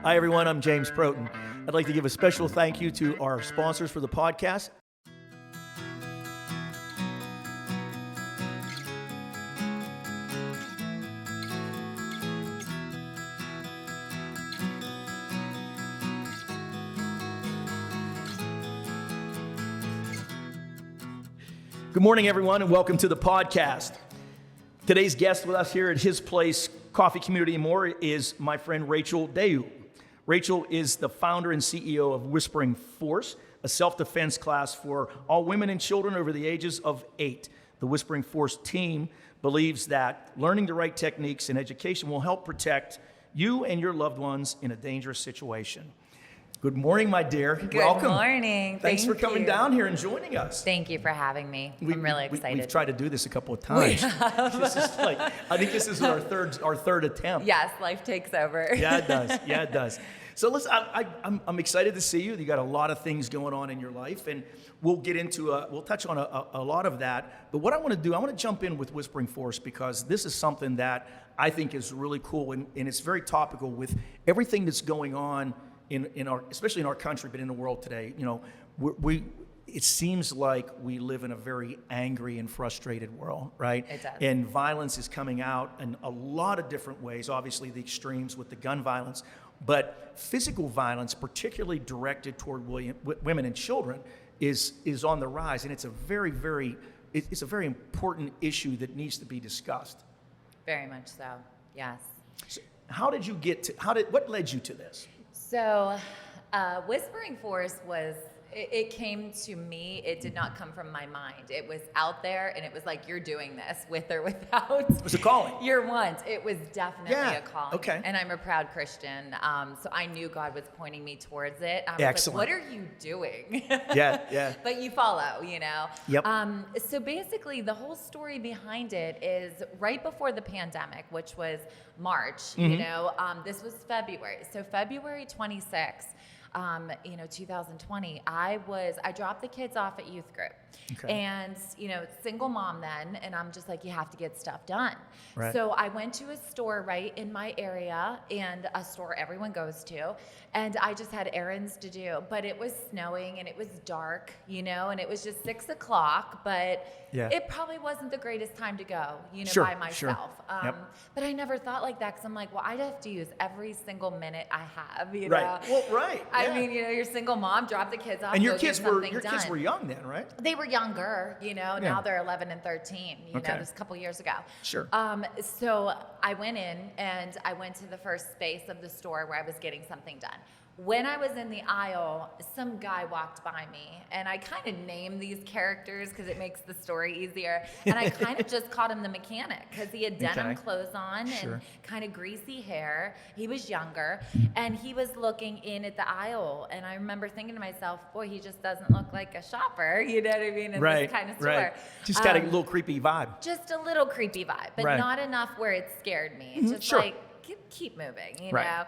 Hi, everyone. I'm James Protin. I'd like to give a special thank you to our sponsors for the podcast. Good morning, everyone, and welcome to the podcast. Today's guest with us here at his place, Coffee Community and More, is my friend Rachel Dayoub. Rachel is the founder and CEO of Whispering Force, a self-defense class for all women and children over the ages of 8. The Whispering Force team believes that learning the right techniques and education will help protect you and your loved ones in a dangerous situation. Good morning, my dear. Welcome. Good morning. Thanks for coming down here and joining us. Thank you for having me. I'm really excited. We've tried to do this a couple of times. I think this is our third attempt. Yes, life takes over. Yeah, it does. Yeah, it does. So listen, I'm excited to see you. You got a lot of things going on in your life, and we'll get into we'll touch on a lot of that. But what I want to do, I want to jump in with Whispering Force because this is something that I think is really cool, and it's very topical with everything that's going on in our, especially in our country, but in the world today. You know, it seems like we live in a very angry and frustrated world, right? It does. And violence is coming out in a lot of different ways. Obviously, the extremes with the gun violence, but physical violence, particularly directed toward women and children, is on the rise, and it's a very important issue that needs to be discussed. Very much so. Yes. So what led you to this? So, Whispering Force it came to me. It did not come from my mind. It was out there, and it was like, you're doing this with or without. It was a calling. Your want. It was definitely a calling. Okay. And I'm a proud Christian, so I knew God was pointing me towards it. I was Excellent. like, what are you doing? Yeah. But you follow, you know? Yep. So basically, the whole story behind it is right before the pandemic, which was March, you know, this was February. So February 26th, 2020, I dropped the kids off at youth group. Okay. And, single mom then, and I'm just like, you have to get stuff done. Right. So I went to a store right in my area, and a store everyone goes to, and I just had errands to do. But it was snowing, and it was dark, and it was just 6 o'clock, but it probably wasn't the greatest time to go, by myself. Sure. Yep. But I never thought like that, because I'm like, well, I'd have to use every single minute I have, Right. know? Well, right. I yeah. mean, you're single mom, drop the kids off, And your kids were young then, right? They were younger, now they're 11 and 13, just a couple years ago. Sure. So I went in, and I went to the first space of the store where I was getting something done. When I was in the aisle, some guy walked by me, and I kind of named these characters because it makes the story easier. And I kind of just called him the mechanic because he had denim clothes on and kind of greasy hair. He was younger, and he was looking in at the aisle. And I remember thinking to myself, boy, he just doesn't look like a shopper, you know what I mean, in this kind of store. Right. Just got a little creepy vibe. Just a little creepy vibe, but not enough where it scared me. Just like, keep moving, you know?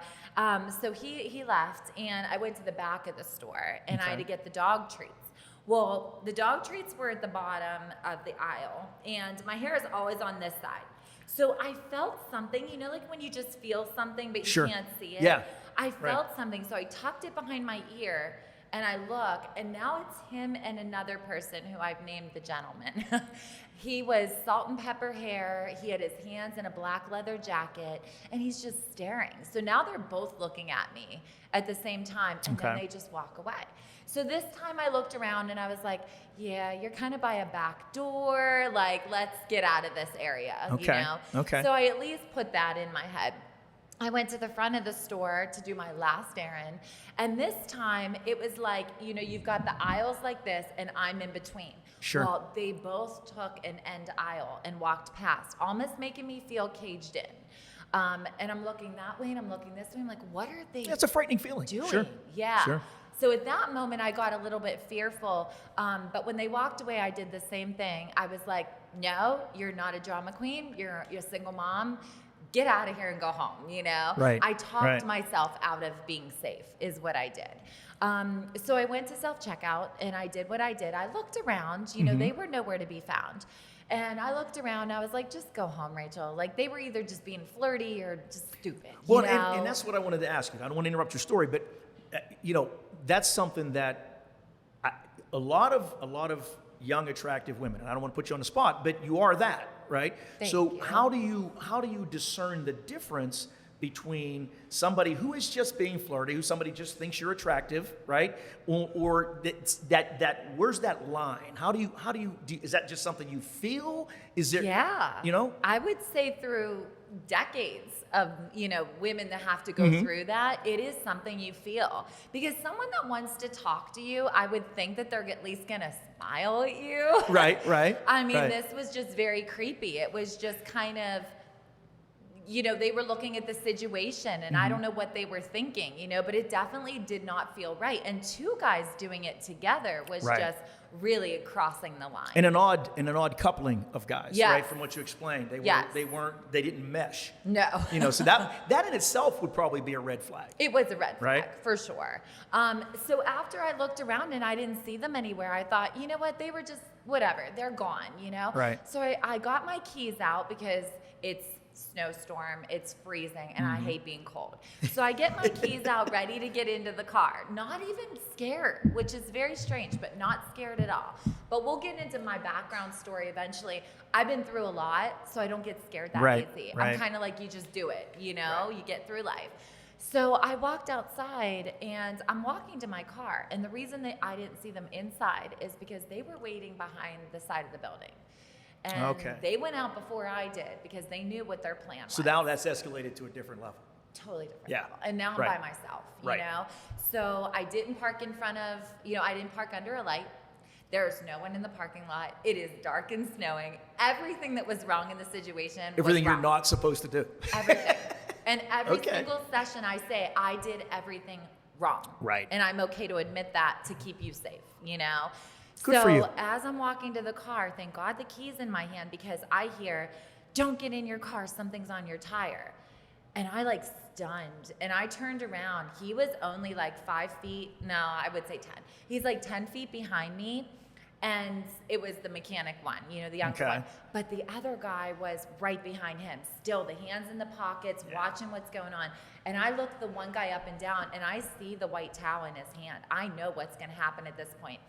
So he left, and I went to the back of the store, and I had to get the dog treats. Well, the dog treats were at the bottom of the aisle, and my hair is always on this side. So I felt something, like when you just feel something, but you can't see it. Yeah. I felt something, so I tucked it behind my ear, and I look, and now it's him and another person who I've named the gentleman. He was salt and pepper hair. He had his hands in a black leather jacket, and he's just staring. So now they're both looking at me at the same time, and then they just walk away. So this time I looked around, and I was like, yeah, you're kind of by a back door. Like, let's get out of this area, Okay. So I at least put that in my head. I went to the front of the store to do my last errand, and this time it was like, you've got the aisles like this, and I'm in between. Sure. Well, they both took an end aisle and walked past, almost making me feel caged in. And I'm looking that way, and I'm looking this way. I'm like, what are they That's a frightening feeling. doing? Sure. Yeah. Sure. So at that moment, I got a little bit fearful. But when they walked away, I did the same thing. I was like, no, you're not a drama queen. You're a single mom. Get out of here and go home, Right. I talked myself out of being safe is what I did. So I went to self-checkout, and I did what I did. I looked around, they were nowhere to be found. And I looked around and I was like, just go home, Rachel. Like, they were either just being flirty or just stupid. Well, you know? and that's what I wanted to ask you. I don't want to interrupt your story, but that's something that a lot of young, attractive women, and I don't want to put you on the spot, but you are that, right? Thank so you. how do you discern the difference between somebody who is just being flirty, who somebody just thinks you're attractive, right? Or that where's that line? How do you is that just something you feel? Is there I would say through decades of women that have to go through that, it is something you feel, because someone that wants to talk to you, I would think that they're at least gonna smile at you. Right. I mean, right. This was just very creepy. It was just kind of, they were looking at the situation, and I don't know what they were thinking, but it definitely did not feel right. And two guys doing it together was just really crossing the line. And an odd coupling of guys, Yes. right? From what you explained, they didn't mesh. No. So that in itself would probably be a red flag. It was a red flag, Right? for sure. So after I looked around and I didn't see them anywhere, I thought, you know what, they were just, whatever, they're gone, Right. So I got my keys out because it's snowstorm, it's freezing, and I hate being cold. So I get my keys out ready to get into the car, not even scared, which is very strange, but not scared at all. But we'll get into my background story eventually. I've been through a lot, so I don't get scared that easy. Right. I'm kind of like, you just do it, you get through life. So I walked outside and I'm walking to my car. And the reason that I didn't see them inside is because they were waiting behind the side of the building. And they went out before I did because they knew what their plan was. So now that's escalated to a different level. Totally different Yeah. level. And now I'm by myself, you know? So I didn't park in front of, I didn't park under a light. There's no one in the parking lot. It is dark and snowing. Everything that was wrong in the situation Everything was wrong. you're not supposed to do. Everything. And every single session I say, I did everything wrong. Right. And I'm okay to admit that to keep you safe, Good so for you. as I'm walking to the car, thank God the key's in my hand, because I hear, don't get in your car, something's on your tire. And I stunned, and I turned around. He was only 5 feet, no, I would say 10. He's 10 feet behind me, and it was the mechanic one, the younger one. But the other guy was right behind him, still the hands in the pockets, watching what's going on. And I look the one guy up and down, and I see the white towel in his hand. I know what's gonna happen at this point.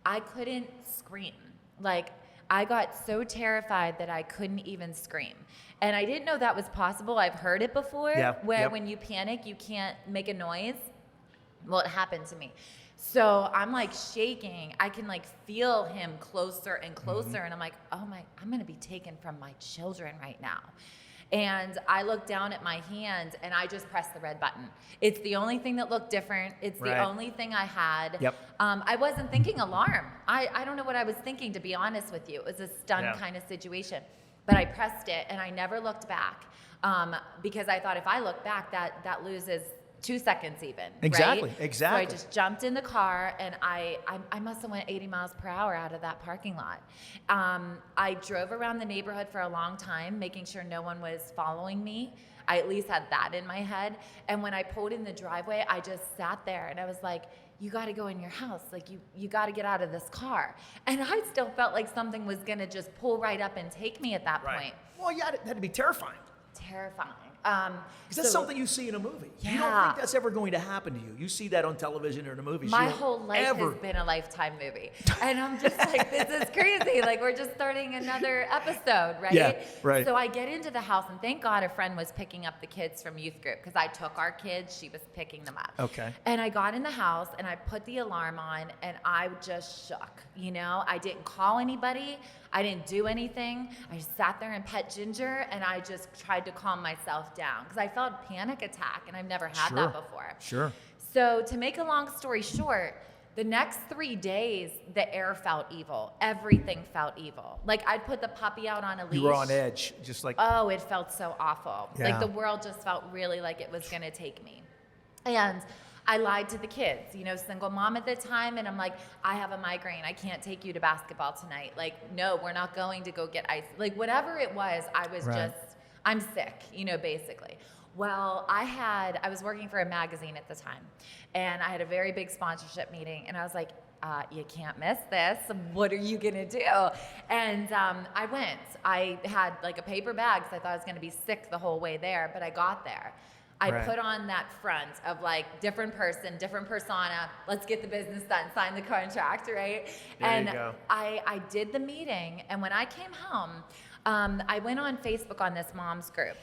I couldn't scream. I got so terrified that I couldn't even scream. And I didn't know that was possible. I've heard it before, where when you panic, you can't make a noise. Well, it happened to me. So I'm shaking. I can feel him closer and closer. And I'm like, oh my, I'm gonna be taken from my children right now. And I looked down at my hand and I just pressed the red button. It's the only thing that looked different. It's the only thing I had. Yep. I wasn't thinking alarm. I don't know what I was thinking, to be honest with you. It was a stun kind of situation. But I pressed it and I never looked back, because I thought if I look back, that loses 2 seconds even. Exactly. Right? Exactly. So I just jumped in the car and I must have went 80 miles per hour out of that parking lot. I drove around the neighborhood for a long time, making sure no one was following me. I at least had that in my head. And when I pulled in the driveway, I just sat there and I was like, you got to go in your house. You got to get out of this car. And I still felt like something was going to just pull right up and take me at that point. Well, yeah, that'd be terrifying. Terrifying. Because that's something you see in a movie. Yeah. You don't think that's ever going to happen to you. You see that on television or in the movies. My whole life has been a Lifetime movie. And I'm just this is crazy. We're just starting another episode, right? Yeah, right. So I get into the house, and thank God a friend was picking up the kids from youth group, because I took our kids, she was picking them up. Okay. And I got in the house, and I put the alarm on, and I just shook, I didn't call anybody. I didn't do anything. I just sat there and pet Ginger, and I just tried to calm myself down because I felt a panic attack, and I've never had that before. Sure. So to make a long story short, the next 3 days, the air felt evil. Everything felt evil. I'd put the puppy out on a leash. You were on edge, just Oh, it felt so awful. Yeah. The world just felt really like it was going to take me. And I lied to the kids, single mom at the time. And I'm like, I have a migraine. I can't take you to basketball tonight. No, we're not going to go get ice. Whatever it was, I was I'm sick, basically. Well, I was working for a magazine at the time, and I had a very big sponsorship meeting, and I was like, you can't miss this. What are you gonna do? And I went. I had like a paper bag because I thought I was gonna be sick the whole way there, but I got there. I put on that front of like different person, different persona. Let's get the business done, sign the contract, right? There you go. I did the meeting, and when I came home, I went on Facebook on this mom's group.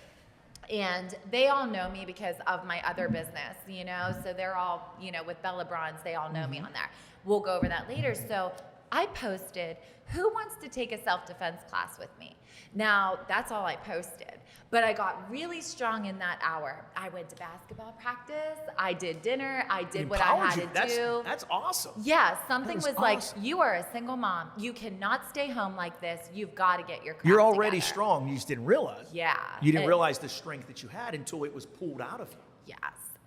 And they all know me because of my other business, you know? So they're all, you know, with Bella Bronze, they all know me on there. We'll go over that later. So I posted, who wants to take a self-defense class with me? Now, that's all I posted. But I got really strong in that hour. I went to basketball practice. I did dinner. I did what I had to do. That's awesome. Yeah, something was like, awesome. you are a single mom. You cannot stay home like this. You've got to get your crap You're already together. strong. You just didn't realize. Yeah. You didn't realize the strength that you had until it was pulled out of you. Yes.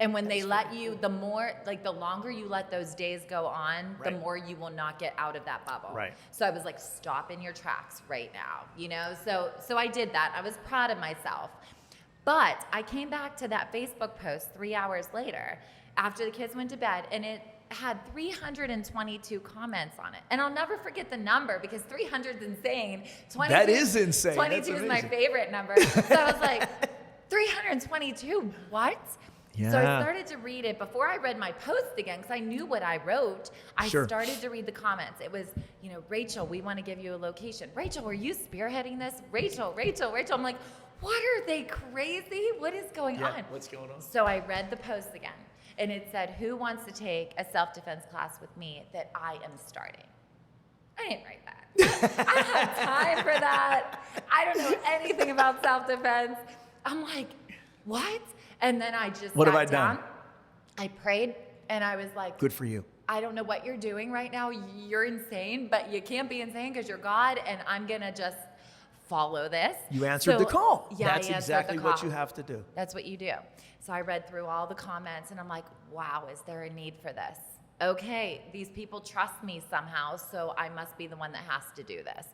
And when they let you, the more, like the longer you let those days go on, the more you will not get out of that bubble. Right. So I was like, stop in your tracks right now, you know? So I did that. I was proud of myself. But I came back to that Facebook post 3 hours later after the kids went to bed, and it had 322 comments on it. And I'll never forget the number because 300 is insane. 22, That is insane. 22 is my favorite number. So I was like, 322, what? Yeah. So I started to read it before I read my post again because I knew what I wrote. I started to read the comments. It was, you know, Rachel, we want to give you a location. Rachel, are you spearheading this? Rachel. I'm like, what are they crazy? What is going on? What's going on? So I read the post again, and it said, who wants to take a self-defense class with me that I am starting? I didn't write that. I don't have time for that. I don't know anything about self-defense. I'm like, what? And then I just What have sat I done? down. I prayed, and I was like, Good for you. I don't know what you're doing right now. You're insane, but you can't be insane because you're God, and I'm going to just follow this. You answered the call. Yeah, That's I answered exactly the what call. you have to do. That's what you do. So I read through all the comments, and I'm like, wow, is there a need for this? Okay, these people trust me somehow, so I must be the one that has to do this.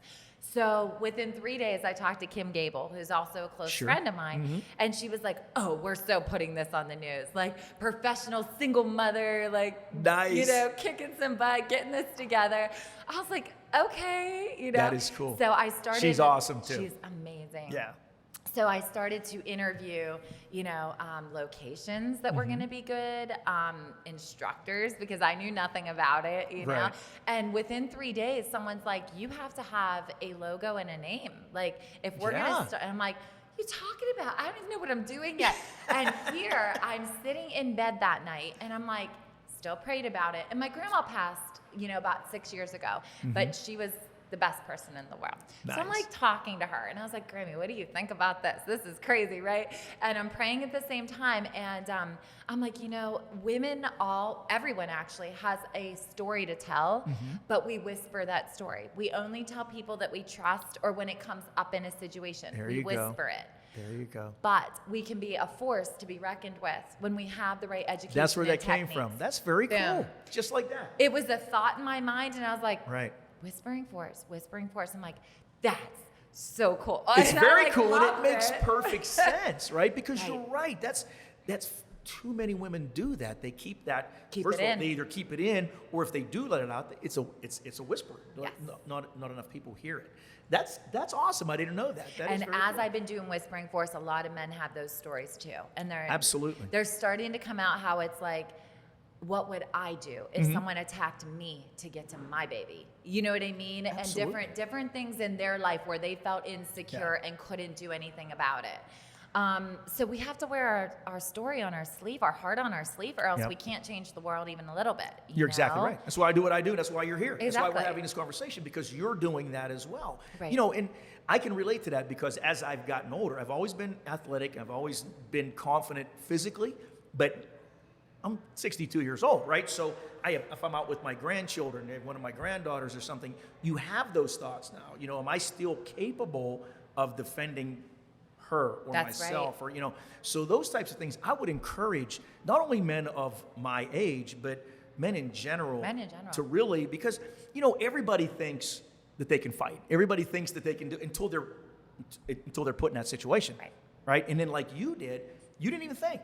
So within 3 days, I talked to Kim Gable, who's also a close friend of mine, and she was like, oh, we're so putting this on the news. Like, professional single mother, like, Nice. you know, kicking some butt, getting this together. I was like, okay, you know. That is cool. So I started. She's awesome, too. She's amazing. Yeah. So I started to interview, you know, locations that were going to be good, instructors, because I knew nothing about it, you know. Right. And within 3 days, someone's like, you have to have a logo and a name. Like, if we're going to start, and I'm like, you talking about? I don't even know what I'm doing yet. And here, I'm sitting in bed that night, and I'm like, still prayed about it. And my grandma passed, you know, about 6 years ago, but she was the best person in the world. Nice. So I'm like talking to her, and I was like, Grammy, what do you think about this? This is crazy, right? And I'm praying at the same time, and I'm like, you know, everyone actually has a story to tell, but we whisper that story. We only tell people that we trust or when it comes up in a situation. We whisper it. There you go. But we can be a force to be reckoned with when we have the right education. That's where and that came techniques. from. That's very Boom. cool. Just like that. It was a thought in my mind, and I was like, Right. whispering force. I'm like, that's so cool. It's And I, very like, cool, and it loved makes it. perfect sense, right? Because Right. you're right. That's too many women do that. They keep that. Keep first it of all, in. they either keep it in, or if they do let it out, it's a whisper. Yes. Not enough people hear it. That's awesome. I didn't know that. That is And very as cool. I've been doing Whispering Force, a lot of men have those stories too. And Absolutely. they're starting to come out how it's like, what would I do if someone attacked me to get to my baby? You know what I mean? Absolutely. And different things in their life where they felt insecure and couldn't do anything about it. So we have to wear our story on our sleeve, our heart on our sleeve, or else we can't change the world even a little bit. You're exactly right. That's why I do what I do. That's why you're here. That's why Exactly. we're having this conversation, because you're doing that as well. Right. You know, and I can relate to that because as I've gotten older, I've always been athletic. I've always been confident physically, but I'm 62 years old, right? So if I'm out with my grandchildren, one of my granddaughters or something, you have those thoughts now. You know, am I still capable of defending her or That's myself? right. Or, you know, so those types of things, I would encourage not only men of my age, but men in general. To really, because, you know, everybody thinks that they can fight. Everybody thinks that they can do until they're put in that situation. Right? And then like you did, you didn't even think.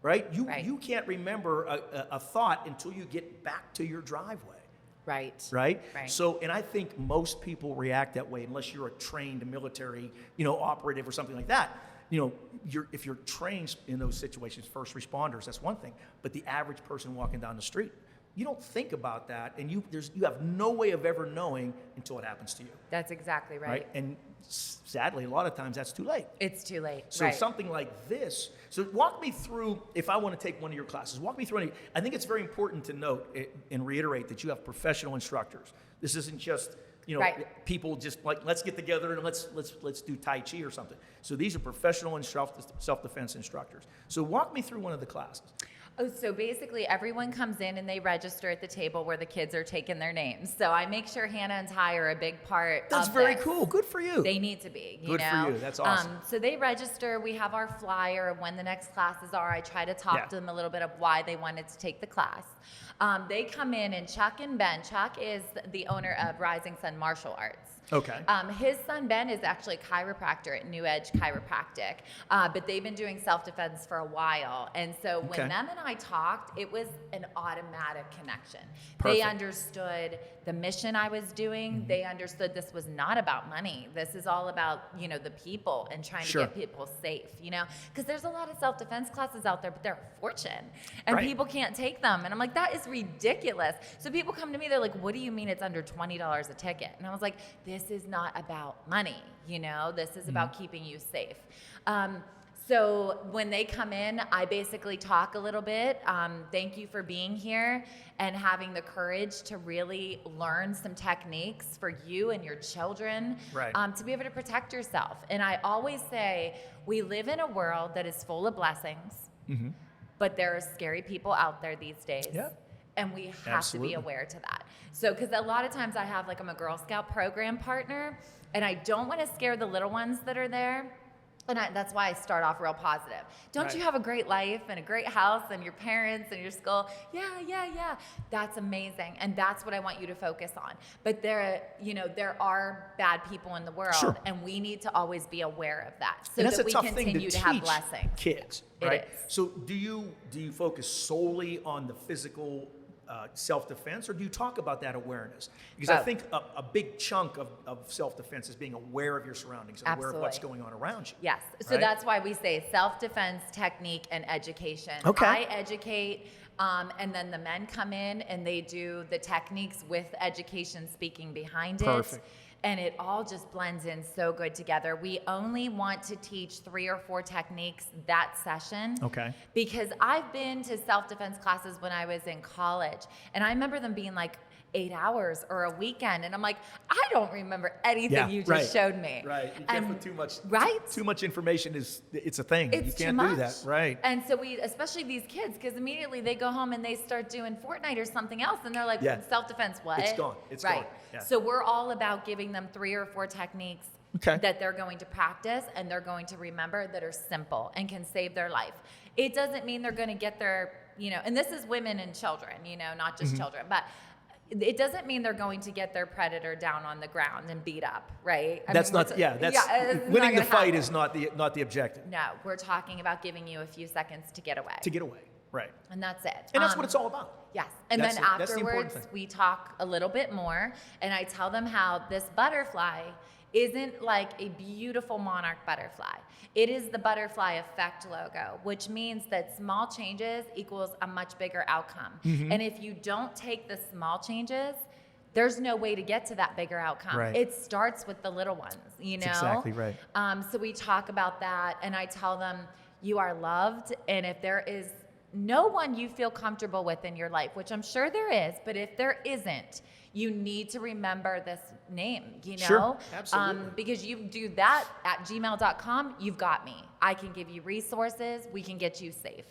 Right? You can't remember a thought until you get back to your driveway. Right. Right? Right. So, and I think most people react that way unless you're a trained military, operative or something like that. If you're trained in those situations, first responders, that's one thing. But the average person walking down the street, you don't think about that, and you have no way of ever knowing until it happens to you. That's exactly right. And sadly, a lot of times that's too late. It's too late. So something like this. So walk me through, if I want to take one of your classes, walk me through. I think it's very important to note and reiterate that you have professional instructors. This isn't just people just like, let's get together and let's do Tai Chi or something. So these are professional and self-defense instructors. So walk me through one of the classes. Oh, so basically everyone comes in and they register at the table where the kids are taking their names. So I make sure Hannah and Ty are a big part That's of very this. cool. Good for you. They need to be. Good for you. That's awesome. So they register. We have our flyer of when the next classes are. I try to talk to them a little bit of why they wanted to take the class. They come in, and Chuck and Ben. Chuck is the owner of Rising Sun Martial Arts. Okay. His son Ben is actually a chiropractor at New Edge Chiropractic, but they've been doing self-defense for a while. And so when them and I talked, it was an automatic connection. Perfect. They understood the mission I was doing. Mm-hmm. They understood this was not about money. This is all about, the people and trying to get people safe, because there's a lot of self-defense classes out there, but they're a fortune and people can't take them. And I'm like, that is ridiculous. So people come to me, they're like, what do you mean it's under $20 a ticket? And I was like, this is not about money, this is about keeping you safe. So when they come in, I basically talk a little bit. Thank you for being here and having the courage to really learn some techniques for you and your children to be able to protect yourself. And I always say, we live in a world that is full of blessings, but there are scary people out there these days. Yeah. And we have to be aware to that. So, because a lot of times I'm a Girl Scout program partner, and I don't want to scare the little ones that are there. And that's why I start off real positive. Don't you have a great life and a great house and your parents and your school? Yeah. That's amazing. And that's what I want you to focus on. But there are bad people in the world, and we need to always be aware of that so that we continue to have blessings. Kids, right? It is. So do you focus solely on the physical self-defense, or do you talk about that awareness? Because I think a big chunk of self-defense is being aware of your surroundings, aware of what's going on around you. Yes. So that's why we say self-defense, technique, and education. Okay. I educate, and then the men come in and they do the techniques with education speaking behind it. Perfect. And it all just blends in so good together. We only want to teach 3 or 4 techniques that session. Okay. Because I've been to self-defense classes when I was in college, and I remember them being like 8 hours or a weekend, and I'm like, I don't remember anything you just showed me. Right. You can't put too much. Right. Too much information it's a thing. It's you can't do that. Right. And so especially these kids, because immediately they go home and they start doing Fortnite or something else, and they're like, self-defense, what? It's gone. It's gone. Yeah. So we're all about giving them 3 or 4 techniques that they're going to practice and they're going to remember that are simple and can save their life. It doesn't mean they're going to get their, and this is women and children, not just children, but it doesn't mean they're going to get their predator down on the ground and beat up, right? Winning the fight is not the objective. No, we're talking about giving you a few seconds to get away. Right. And that's it. And that's what it's all about. Yes. And then afterwards, we talk a little bit more, and I tell them how this butterfly isn't like a beautiful monarch butterfly. It is the butterfly effect logo, which means that small changes equals a much bigger outcome. And if you don't take the small changes, there's no way to get to that bigger outcome. Right. It starts with the little ones, That's exactly right. So we talk about that, and I tell them, you are loved, and if there is no one you feel comfortable with in your life, which I'm sure there is, but if there isn't, you need to remember this name, Sure, absolutely. Because you do that at gmail.com, you've got me. I can give you resources. We can get you safe.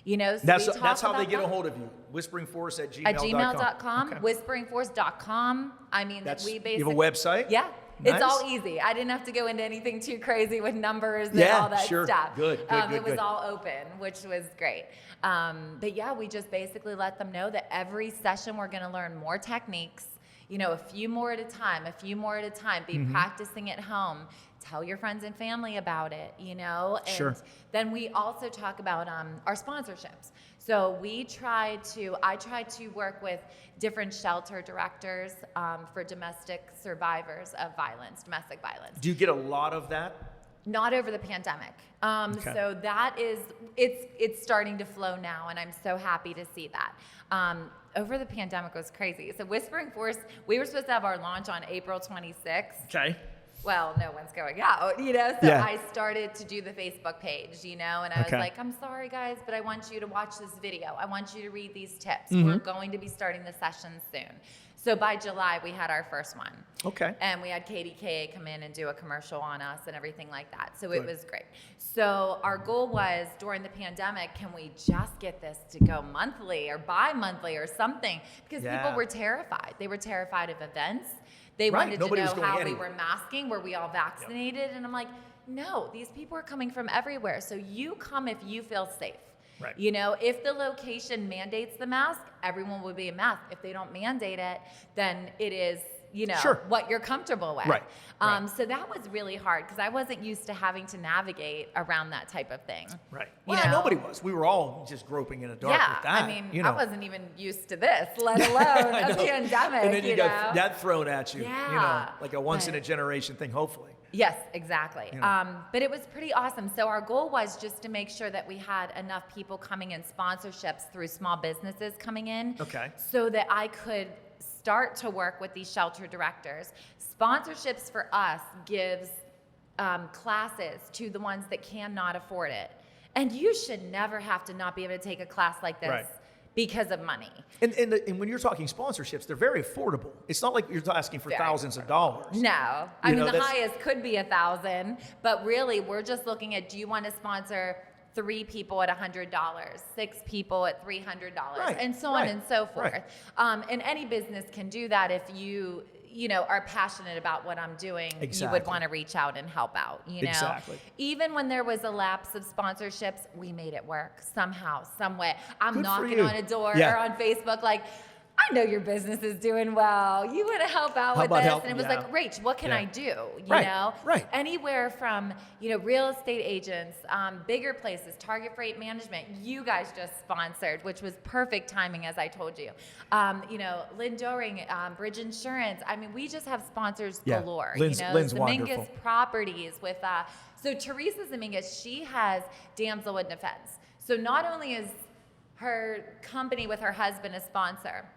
So that's how they get a hold of you. whisperingforce@gmail.com. At gmail.com, whisperingforce.com. I mean, we basically... You have a website? Yeah. Nice. It's all easy. I didn't have to go into anything too crazy with numbers and all that stuff. Good. It was all open, which was great. But yeah, we just basically let them know that every session we're going to learn more techniques, a few more at a time, be practicing at home. Tell your friends and family about it, and then we also talk about our sponsorships. So I try to work with different shelter directors for domestic survivors of violence, domestic violence. Do you get a lot of that? Not over the pandemic. Okay. So that is, it's starting to flow now, and I'm so happy to see that. Over the pandemic was crazy. So Whispering Force, we were supposed to have our launch on April 26th. Okay. Well, no one's going out, so I started to do the Facebook page, and I was like, I'm sorry guys, but I want you to watch this video. I want you to read these tips. We're going to be starting the sessions soon. So by July, we had our first one. Okay. And we had KDKA come in and do a commercial on us and everything like that. So it was great. So our goal was, during the pandemic, can we just get this to go monthly or bi-monthly or something? Because people were terrified. They were terrified of events. They wanted to know how we were masking. Were we all vaccinated? And I'm like, no, these people are coming from everywhere. So you come if you feel safe. Right. If the location mandates the mask, everyone would be a mask. If they don't mandate it, then it is, what you're comfortable with. Right. So that was really hard because I wasn't used to having to navigate around that type of thing. Right. Well, nobody was. We were all just groping in the dark with that. I mean, I wasn't even used to this, let alone a pandemic. And then you got that thrown at you, Yeah. like a once-in-a-generation thing, hopefully. Yes, exactly. But it was pretty awesome. So our goal was just to make sure that we had enough people coming in, sponsorships through small businesses coming in, so that I could start to work with these shelter directors. Sponsorships for us gives classes to the ones that cannot afford it. And you should never have to not be able to take a class like this. Because of money. And when you're talking sponsorships, they're very affordable. It's not like you're asking for thousands of dollars. No. I mean, the highest could be $1,000, but really we're just looking at, do you want to sponsor 3 people at $100, 6 people at $300, and so on and so forth. And any business can do that if you are passionate about what I'm doing. You would want to reach out and help out, Exactly. Even when there was a lapse of sponsorships, we made it work somehow, some way. I'm Good knocking on a door or on Facebook like, I know your business is doing well. You want to help out with this? And it was like, Rach, what can I do? You know? Right. Anywhere from, real estate agents, bigger places, Target Freight Management. You guys just sponsored, which was perfect timing, as I told you. Lynn Doring, Bridge Insurance. I mean, we just have sponsors galore. Lynn's Zemingus wonderful. Properties with, so Teresa Zemingus, she has Damsel in Defense. So not only is her company with her husband a sponsor,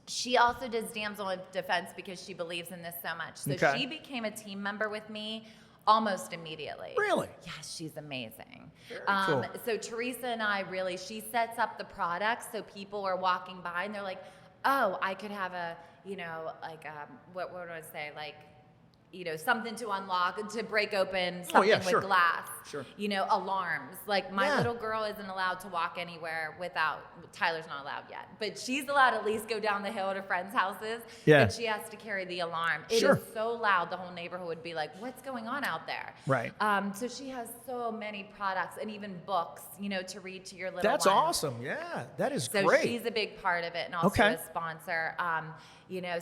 she also does Damsel in Defense because she believes in this so much. So she became a team member with me almost immediately. Really? Yeah, she's amazing. Very cool. So Teresa and I she sets up the products so people are walking by and they're like, oh, I could have a, what would I say, something to unlock, to break open something with glass. Sure. Alarms. Like my little girl isn't allowed to walk anywhere without, Tyler's not allowed yet, but she's allowed to at least go down the hill to friends' houses. Yeah. But she has to carry the alarm. It is so loud, the whole neighborhood would be like, what's going on out there? Right. So she has so many products and even books, to read to your little That's one. awesome. Yeah, that is So great. she's a big part of it and also a sponsor.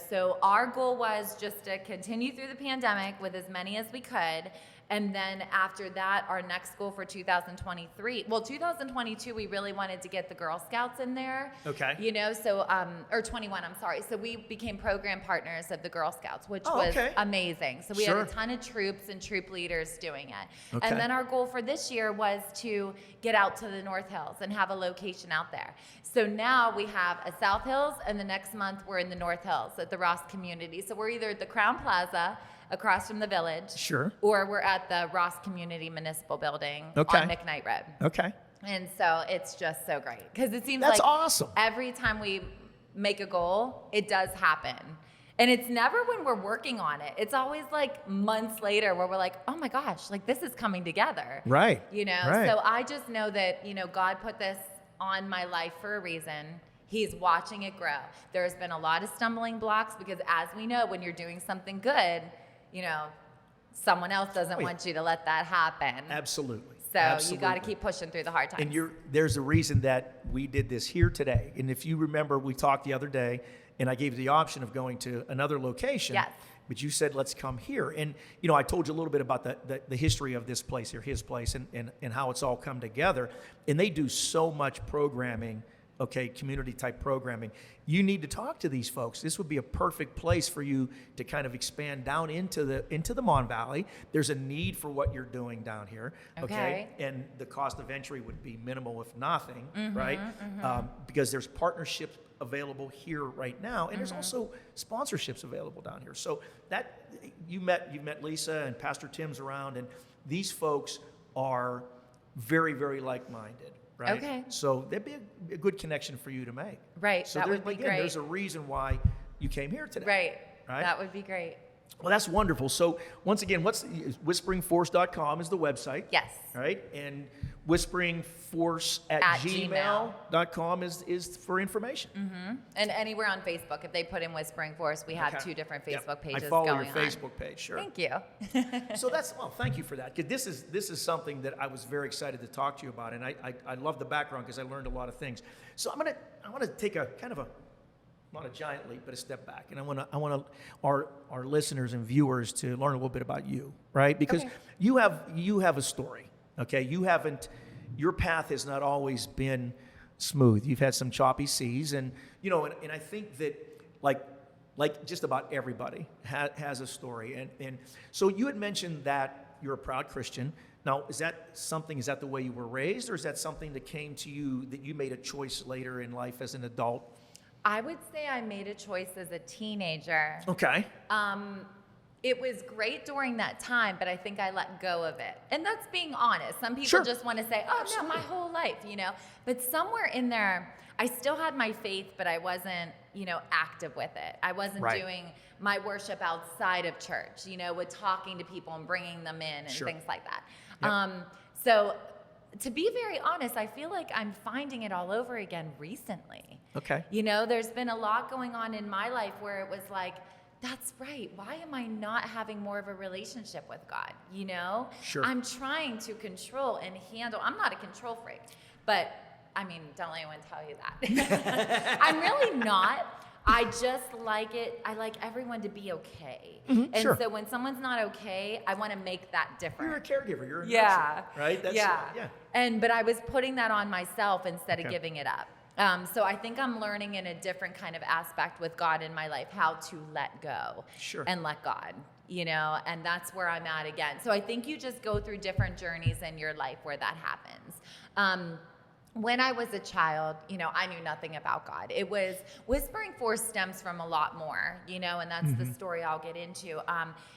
So our goal was just to continue through the pandemic with as many as we could. And then after that, our next goal for 2022, we really wanted to get the Girl Scouts in there. Okay. Or 21, I'm sorry. So we became program partners of the Girl Scouts, which was amazing. So we had a ton of troops and troop leaders doing it. Okay. And then our goal for this year was to get out to the North Hills and have a location out there. So now we have a South Hills, and the next month we're in the North Hills at the Ross community. So we're either at the Crown Plaza across from the village. Sure. Or we're at the Ross Community Municipal Building on McKnight Road. Okay. And so it's just so great because it seems That's like awesome. Every time we make a goal, it does happen. And it's never when we're working on it. It's always like months later where we're like, oh my gosh, like this is coming together. Right. Right. So I just know that, God put this on my life for a reason. He's watching it grow. There's been a lot of stumbling blocks because as we know, when you're doing something good, someone else doesn't want you to let that happen. Absolutely. So you got to keep pushing through the hard times. And there's a reason that we did this here today. And if you remember, we talked the other day, and I gave you the option of going to another location. Yes. but you said, let's come here. And, you know, I told you a little bit about the history of this place here, his place, and how it's all come together. And they do so much programming, okay, community type programming. You need to talk to these folks. This would be a perfect place for you to kind of expand down into the Mon Valley. There's a need for what you're doing down here, okay? And the cost of entry would be minimal, if nothing, right? Because there's partnerships available here right now, and there's also sponsorships available down here. So that you've met Lisa and Pastor Tim's around, and these folks are very, very like-minded. Right? Okay. So that'd be a good connection for you to make. Right. So that would be great. There's a reason why you came here today. Right. That would be great. Well, that's wonderful. So once again, whisperingforce.com is the website. Yes. Right? And whisperingforce@gmail.com is for information. And anywhere on Facebook, if they put in Whispering Force, we have 2 different Facebook pages I follow going your Facebook page, sure. Thank you. So thank you for that. Because this is something that I was very excited to talk to you about, and I love the background because I learned a lot of things. So I want to take a kind of not a giant leap, but a step back, and I want our listeners and viewers to learn a little bit about you, right? Because you have a story. Okay, your path has not always been smooth. You've had some choppy seas, and you know, and I think that like just about everybody has a story. And so you had mentioned that you're a proud Christian. Now, is that the way you were raised, or is that something that came to you that you made a choice later in life as an adult? I would say I made a choice as a teenager. Okay. It was great during that time, but I think I let go of it. And that's being honest. Some people just want to say, oh, no, my whole life, you know. But somewhere in there, I still had my faith, but I wasn't, you know, active with it. I wasn't doing my worship outside of church, you know, with talking to people and bringing them in and things like that. So to be very honest, I feel like I'm finding it all over again recently. Okay. You know, there's been a lot going on in my life where it was like, that's right. Why am I not having more of a relationship with God? You know? Sure. I'm trying to control and handle. I'm not a control freak, but I mean, don't let anyone tell you that. I'm really not. I just like it. I like everyone to be okay. And so when someone's not okay, I want to make that different. You're a caregiver. You're a nurse, right? That's, But I was putting that on myself instead of giving it up. So I think I'm learning in a different kind of aspect with God in my life, how to let go and let God, you know, and that's where I'm at again. So I think you just go through different journeys in your life where that happens. When I was a child, you know, I knew nothing about God. It was Whispering Force stems from a lot more, you know, and that's the story I'll get into.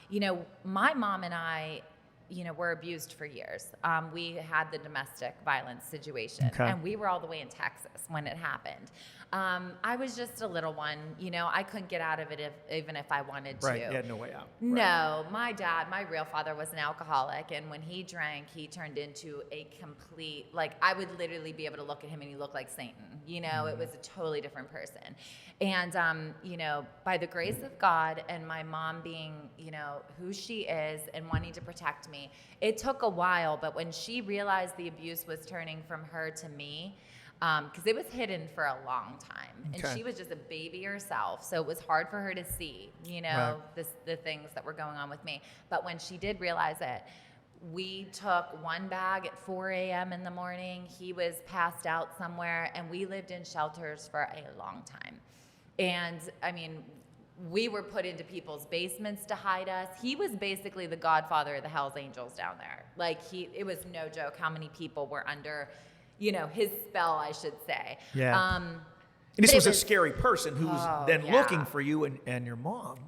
You know, my mom and I, you know, were abused for years. We had the domestic violence situation, and we were all the way in Texas when it happened. I was just a little one, you know, I couldn't get out of it even if I wanted to. Right, you had no way out. No, my dad, my real father was an alcoholic, and when he drank, he turned into a complete, like, I would literally be able to look at him and he looked like Satan, you know, it was a totally different person. And, you know, by the grace of God and my mom being, you know, who she is and wanting to protect me, it took a while, but when she realized the abuse was turning from her to me, because it was hidden for a long time, and she was just a baby herself, so it was hard for her to see, you know, the things that were going on with me. But when she did realize it, we took one bag at 4 a.m. in the morning. He was passed out somewhere, and we lived in shelters for a long time. And I mean, we were put into people's basements to hide us. He was basically the godfather of the Hells Angels down there. Like, it was no joke how many people were under, you know, his spell, I should say. Yeah. And this was a scary person who was then looking for you and your mom.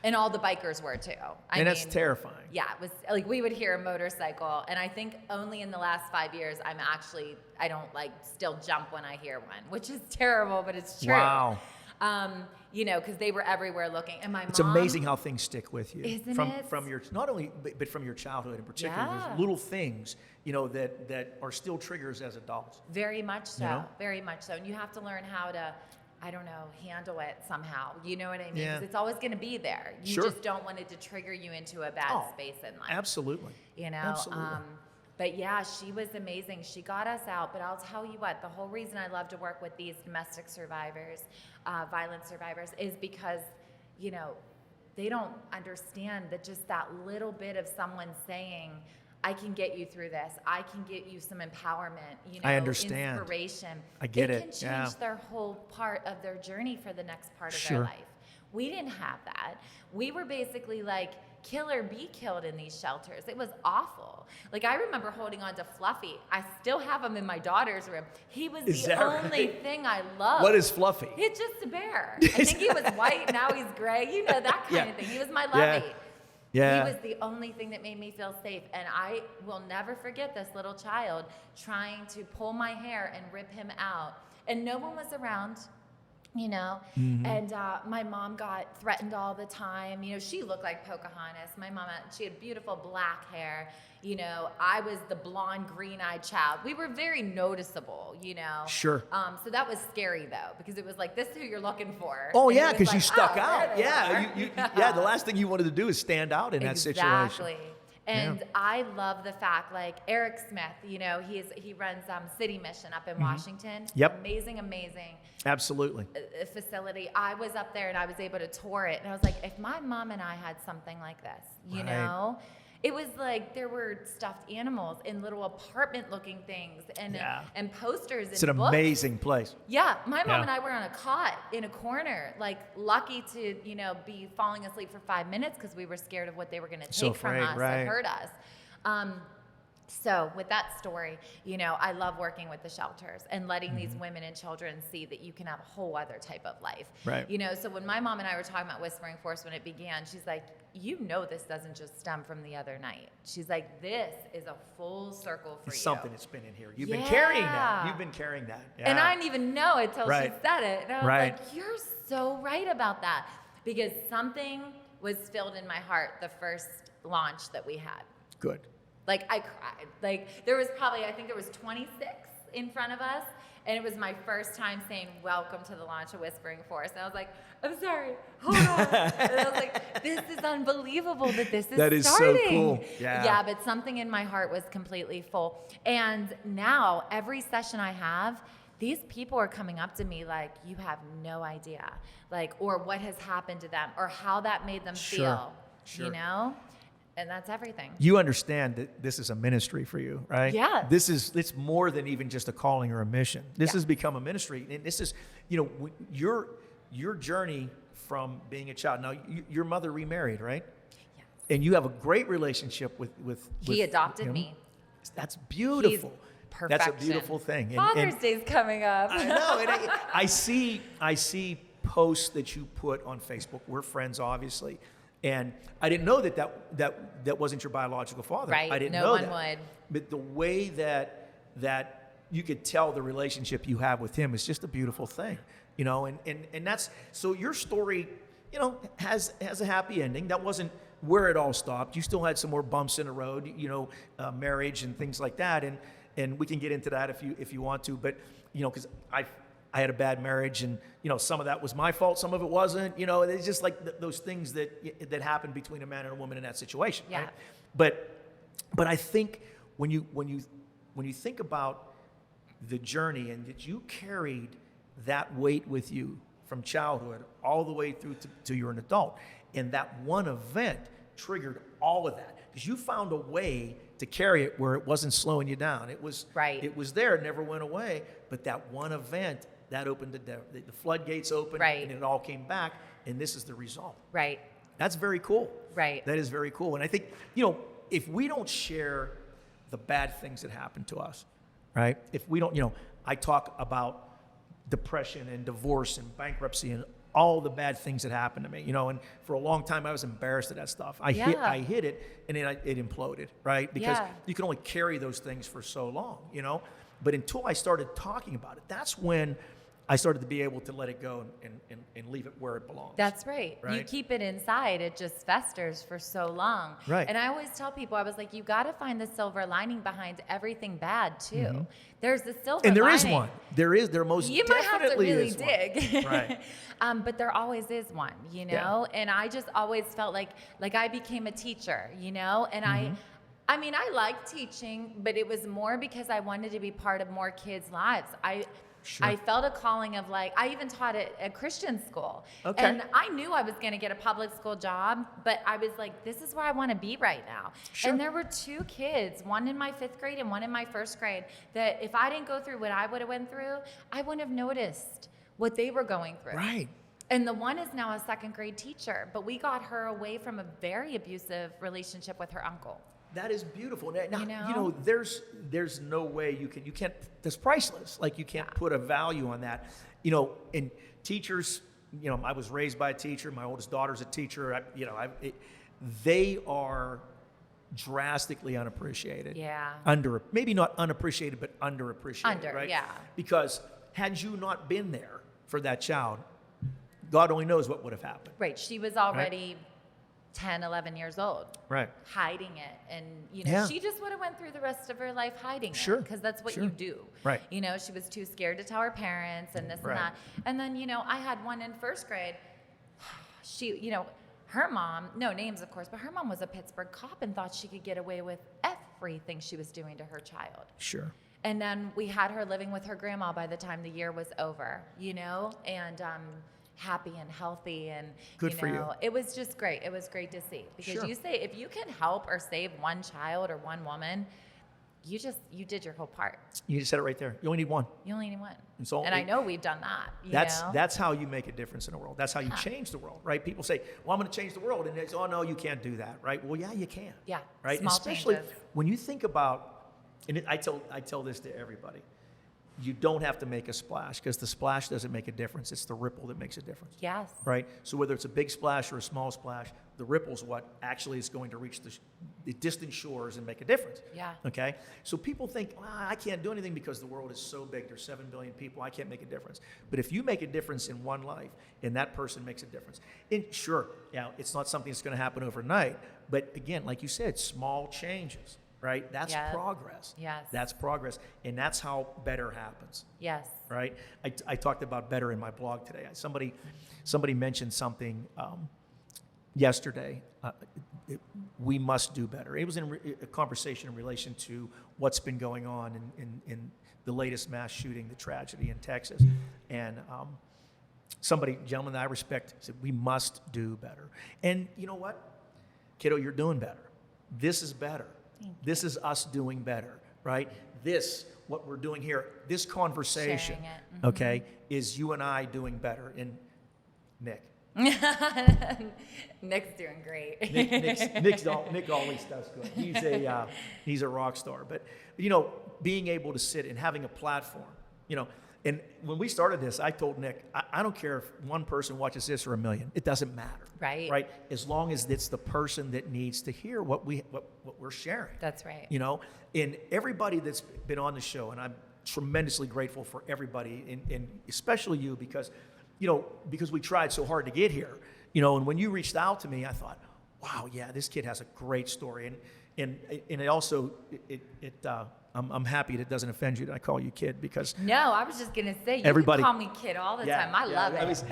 And all the bikers were too. I mean, that's terrifying. Yeah, it was like we would hear a motorcycle, and I think only in the last 5 years I don't like still jump when I hear one, which is terrible, but it's true. Wow. You know, because they were everywhere looking. And my mom. It's amazing how things stick with you. Isn't it? From your, not only, but from your childhood in particular. There's little things, you know, that are still triggers as adults. Very much so. You know? Very much so. And you have to learn how to, I don't know, handle it somehow. You know what I mean? Because it's always going to be there. You just don't want it to trigger you into a bad space in life. Absolutely. You know? Absolutely. But yeah, she was amazing. She got us out. But I'll tell you what, the whole reason I love to work with these domestic survivors, violence survivors, is because, you know, they don't understand that just that little bit of someone saying, I can get you through this. I can get you some empowerment, I understand. Inspiration. I get it it. can change their whole part of their journey for the next part of their life. We didn't have that. We were basically like, kill or be killed in these shelters. It was awful. Like, I remember holding on to Fluffy. I still have him in my daughter's room. He was the only thing I loved. What is Fluffy? It's just a bear. I think he was white, now he's gray. You know, that kind of thing. He was my lovey. Yeah. He was the only thing that made me feel safe. And I will never forget this little child trying to pull my hair and rip him out. And no one was around. And my mom got threatened all the time. She looked like Pocahontas. My mama, she had beautiful black hair. I was the blonde, green-eyed child. We were very noticeable, Sure. So that was scary, though, because it was like, this is who you're looking for. Oh, yeah, because you stuck out. Yeah, the last thing you wanted to do is stand out in that situation. Exactly. And I love the fact, like Eric Smith, he runs City Mission up in Washington. Yep. Amazing. Absolutely. Facility. I was up there and I was able to tour it. And I was like, if my mom and I had something like this, you know, it was like there were stuffed animals in little apartment-looking things and posters and It's an books. amazing place. Yeah, my mom and I were on a cot in a corner, like lucky to, be falling asleep for 5 minutes because we were scared of what they were going to take from us and hurt us. So with that story, I love working with the shelters and letting these women and children see that you can have a whole other type of life. Right. So when my mom and I were talking about Whispering Force when it began, she's like, this doesn't just stem from the other night. She's like, this is a full circle for you. Something that's been in here. You've been carrying that. You've been carrying that. Yeah. And I didn't even know it till she said it. And I was like, you're so right about that. Because something was filled in my heart the first launch that we had. Good. Like, I cried. Like, there was probably, I think there was 26 in front of us. And it was my first time saying, welcome to the launch of Whispering Force. And I was like, I'm sorry, hold on. And I was like, this is unbelievable that this is That is starting. so cool. Yeah, but something in my heart was completely full. And now, every session I have, these people are coming up to me like, you have no idea. Like, or what has happened to them, or how that made them feel. Sure. And that's everything. You understand that this is a ministry for you, right? Yeah. It's more than even just a calling or a mission. This has become a ministry. And this is, your journey from being a child. Now, your mother remarried, right? Yes. And you have a great relationship with He adopted him. me. That's beautiful. Perfection. That's a beautiful thing. Father's Day's coming up. I know. And I see posts that you put on Facebook. We're friends, obviously. And I didn't know that wasn't your biological father. Right. I didn't no know one that. would. But the way that you could tell the relationship you have with him is just a beautiful thing, and that's, so your story, has a happy ending. That wasn't where it all stopped. You still had some more bumps in the road, marriage and things like that. And we can get into that if you want to, but, because I had a bad marriage, and some of that was my fault, some of it wasn't. It's just like those things that happen between a man and a woman in that situation. Yeah. Right? But I think when you think about the journey, and that you carried that weight with you from childhood all the way through to you're an adult, and that one event triggered all of that, because you found a way to carry it where it wasn't slowing you down. It was It was there, it never went away. But that one event that opened the floodgates opened, and it all came back, and this is the result. Right. That's very cool. Right. That is very cool. And I think, if we don't share the bad things that happen to us, right? If we don't, I talk about depression and divorce and bankruptcy and all the bad things that happened to me, and for a long time I was embarrassed of that stuff. I hit it, and then it imploded, right? Because you can only carry those things for so long, But until I started talking about it, that's when I started to be able to let it go and leave it where it belongs. That's right. You keep it inside, it just festers for so long. Right. And I always tell people, I was like, you got to find the silver lining behind everything bad too. Mm-hmm. There's the silver lining. And there lining. is one. There most you definitely is one. You might have to really dig. Right. But there always is one, Yeah. And I just always felt like I became a teacher, and I mean, I liked teaching, but it was more because I wanted to be part of more kids' lives. Sure. I felt a calling of like, I even taught at Christian school. Okay. And I knew I was going to get a public school job, but I was like, this is where I want to be right now. Sure. And there were 2 kids, one in my 5th grade and one in my 1st grade, that if I didn't go through what I would have went through, I wouldn't have noticed what they were going through. Right. And the one is now a 2nd grade teacher, but we got her away from a very abusive relationship with her uncle. That is beautiful. Now, there's no way you can't, that's priceless. Like, you can't put a value on that. And teachers, I was raised by a teacher. My oldest daughter's a teacher. They are drastically unappreciated. Yeah. Maybe not unappreciated, but underappreciated. Right? Yeah. Because had you not been there for that child, God only knows what would have happened. Right. She was already 10, 11 years old. Right. Hiding it. And, she just would have went through the rest of her life hiding Sure. it. Because that's what you do. Right. She was too scared to tell her parents and this Right. and that. And then, I had one in 1st grade. She, her mom, no names, of course, but her mom was a Pittsburgh cop and thought she could get away with everything she was doing to her child. Sure. And then we had her living with her grandma by the time the year was over, and happy and healthy. And, Good for you. It was just great. It was great to see. Because Sure. you say if you can help or save one child or one woman, you did your whole part. You just said it right there. You only need one. You only need one. And I know we've done that. That's how you make a difference in the world. That's how you change the world, right? People say, well, I'm going to change the world. And they say, oh, no, you can't do that, right? Well, yeah, you can. Yeah. Right? Small Especially changes. when you think about, and I tell this to everybody, you don't have to make a splash, because the splash doesn't make a difference. It's the ripple that makes a difference. Yes. Right? So whether it's a big splash or a small splash, the ripple's what actually is going to reach the distant shores and make a difference. Yeah. Okay? So people think, I can't do anything because the world is so big. There's 7 billion people. I can't make a difference. But if you make a difference in one life, and that person makes a difference, and sure, it's not something that's going to happen overnight. But again, like you said, small changes. Right? That's progress. Yes. That's progress. And that's how better happens. Yes. Right? I talked about better in my blog today. Somebody mentioned something yesterday. We must do better. It was in a conversation in relation to what's been going on in the latest mass shooting, the tragedy in Texas. And gentleman that I respect, said, we must do better. And you know what? Kiddo, you're doing better. This is better. This is us doing better, right? What we're doing here, this conversation, okay, is you and I doing better. And Nick. Nick's doing great. Nick always does good. He's a rock star. But, being able to sit and having a platform, and when we started this, I told Nick, I don't care if one person watches this or 1 million. It doesn't matter. Right. Right? As long as it's the person that needs to hear what we're sharing. That's right. And everybody that's been on the show, and I'm tremendously grateful for everybody, and especially you, because we tried so hard to get here. And when you reached out to me, I thought, wow, yeah, this kid has a great story. And it also, I'm happy that it doesn't offend you that I call you kid, because no, I was just gonna say, you can call me kid all the time. I love it.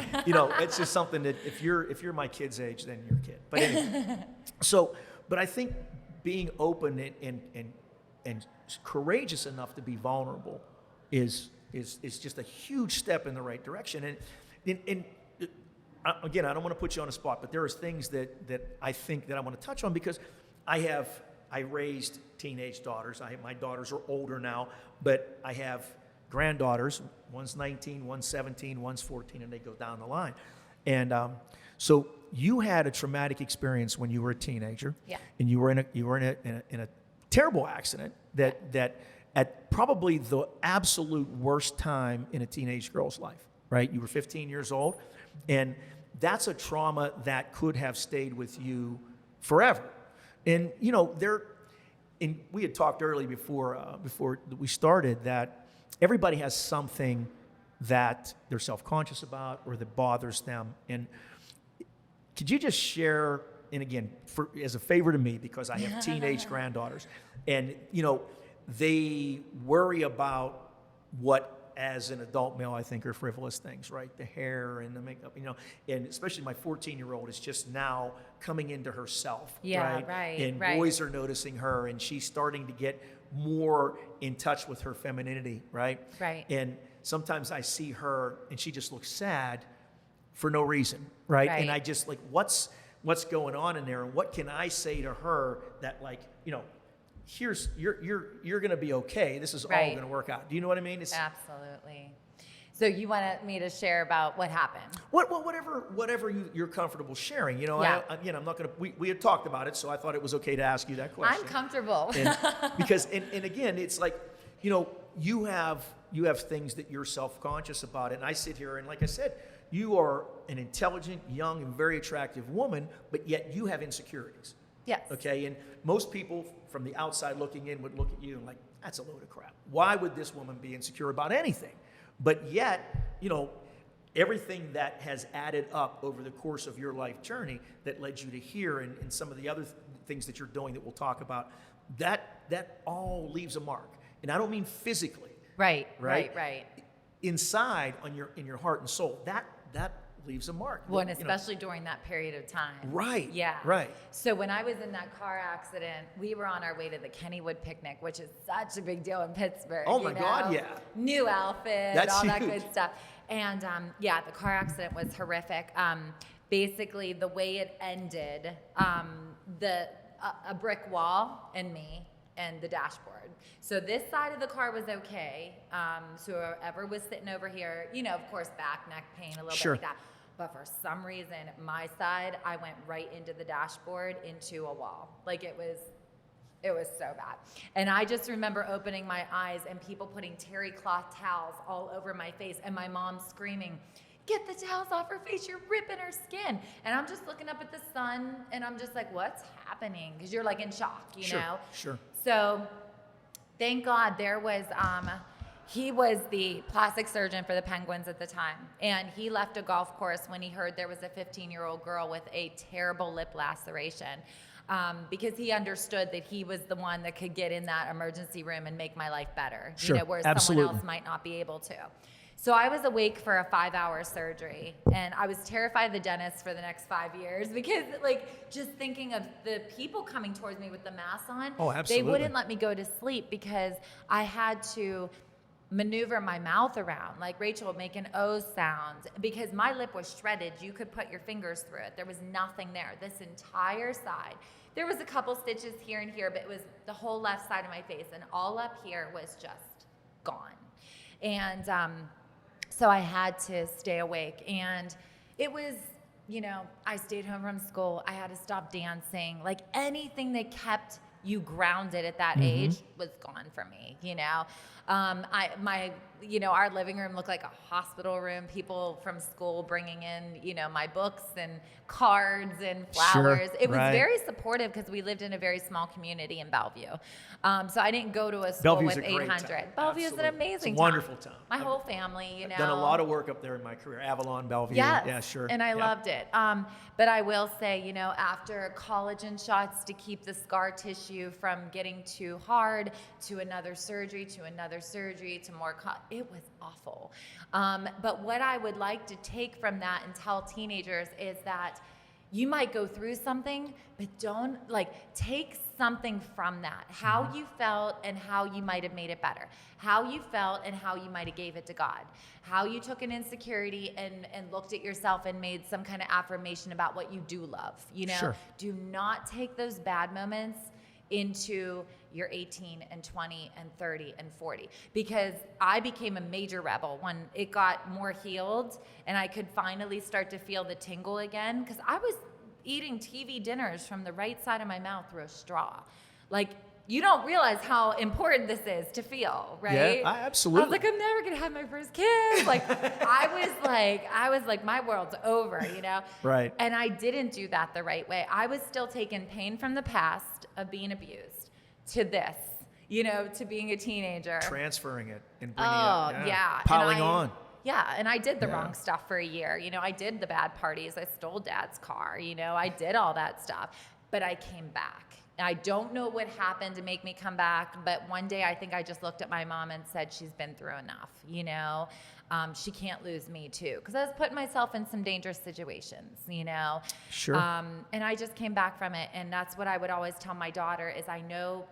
It's just something that if you're my kid's age, then you're a kid. But anyway, but I think being open and courageous enough to be vulnerable is just a huge step in the right direction. And again, I don't want to put you on the spot, but there are things that I think that I want to touch on, because I raised teenage daughters. My daughters are older now, but I have granddaughters. One's 19, one's 17, one's 14, and they go down the line. And so you had a traumatic experience when you were a teenager. Yeah. And you were in a terrible accident that at probably the absolute worst time in a teenage girl's life. Right? You were 15 years old, and that's a trauma that could have stayed with you forever. And and we had talked early before we started that everybody has something that they're self-conscious about or that bothers them. And could you just share? And again, as a favor to me, because I have teenage granddaughters, and they worry about what, as an adult male, I think are frivolous things, right? The hair and the makeup, and especially my 14-year-old is just now coming into herself, right? And boys are noticing her, and she's starting to get more in touch with her femininity, right? Right. And sometimes I see her and she just looks sad for no reason, right? Right. And I just like, what's going on in there, and what can I say to her that, like, here's you're going to be okay. This is all Right. going to work out. Do you know what I mean? It's Absolutely. So you wanted me to share about what happened? whatever you're comfortable sharing. Yeah. I'm not going to. We had talked about it, so I thought it was okay to ask you that question. I'm comfortable. Because again, it's like, you have things that you're self-conscious about, and I sit here and, like I said, you are an intelligent, young, and very attractive woman, but yet you have insecurities. Yes. Okay, and most people from the outside looking in would look at you and like, that's a load of crap. Why would this woman be insecure about anything? But yet, everything that has added up over the course of your life journey that led you to here, and some of the other things that you're doing that we'll talk about, that all leaves a mark. And I don't mean physically. Right. Inside, in your heart and soul, that leaves a mark. Well, and especially during that period of time. Right. Yeah. Right. So when I was in that car accident, we were on our way to the Kennywood picnic, which is such a big deal in Pittsburgh. Oh my God, yeah. New outfit, That's all that huge. good stuff. And the car accident was horrific. Basically, the way it ended, a brick wall and me and the dashboard. So this side of the car was okay. So whoever was sitting over here, of course, back, neck pain, a little Sure. bit like that. But for some reason, my side, I went right into the dashboard, into a wall. Like it was so bad. And I just remember opening my eyes and people putting terry cloth towels all over my face, and my mom screaming, "Get the towels off her face, you're ripping her skin." And I'm just looking up at the sun and I'm just like, what's happening? Because you're like in shock, you know? Sure. So thank God there was, he was the plastic surgeon for the Penguins at the time. And he left a golf course when he heard there was a 15-year-old girl with a terrible lip laceration. Because he understood that he was the one that could get in that emergency room and make my life better. Sure, Whereas absolutely. someone else might not be able to. So I was awake for a 5-hour surgery, and I was terrified of the dentist for the next 5 years because, like, just thinking of the people coming towards me with the mask on, Oh, absolutely. they wouldn't let me go to sleep because I had to maneuver my mouth around, like Rachel would make an O sound because my lip was shredded. You could put your fingers through it. There was nothing there. This entire side. There was a couple stitches here and here, but it was the whole left side of my face, and all up here was just gone. And so I had to stay awake, and it was, I stayed home from school. I had to stop dancing. Like anything that kept you grounded at that age was gone for me, our living room looked like a hospital room. People from school bringing in, my books and cards and flowers. Sure, it was right. very supportive because we lived in a very small community in Bellevue. So I didn't go to a school Bellevue is with a great 800. town. Bellevue is an Absolutely. amazing It's a wonderful town. My whole family, I've done a lot of work up there in my career. Avalon, Bellevue. Yes, Yeah, sure. and I Yeah. loved it. But I will say, after collagen shots to keep the scar tissue from getting too hard, to another surgery, to more, it was awful. But what I would like to take from that and tell teenagers is that you might go through something, but don't take something from that. How you felt and how you might have made it better. How you felt and how you might have gave it to God. How you took an insecurity and looked at yourself and made some kind of affirmation about what you do love. Sure. Do not take those bad moments into your 18 and 20 and 30 and 40, because I became a major rebel when it got more healed and I could finally start to feel the tingle again, because I was eating TV dinners from the right side of my mouth through a straw. Like, you don't realize how important this is to feel, right? Yeah, absolutely. I was like, I'm never gonna have my first kiss. I was like, my world's over, Right. And I didn't do that the right way. I was still taking pain from the past of being abused to this, to being a teenager. Transferring it and bringing Oh, it. yeah. Piling And on. Yeah, and I did the Yeah. wrong stuff for a year. I did the bad parties. I stole Dad's car. I did all that stuff. But I came back. I don't know what happened to make me come back, but one day I think I just looked at my mom and said, she's been through enough, she can't lose me too. Because I was putting myself in some dangerous situations, Sure. And I just came back from it. And that's what I would always tell my daughter is I know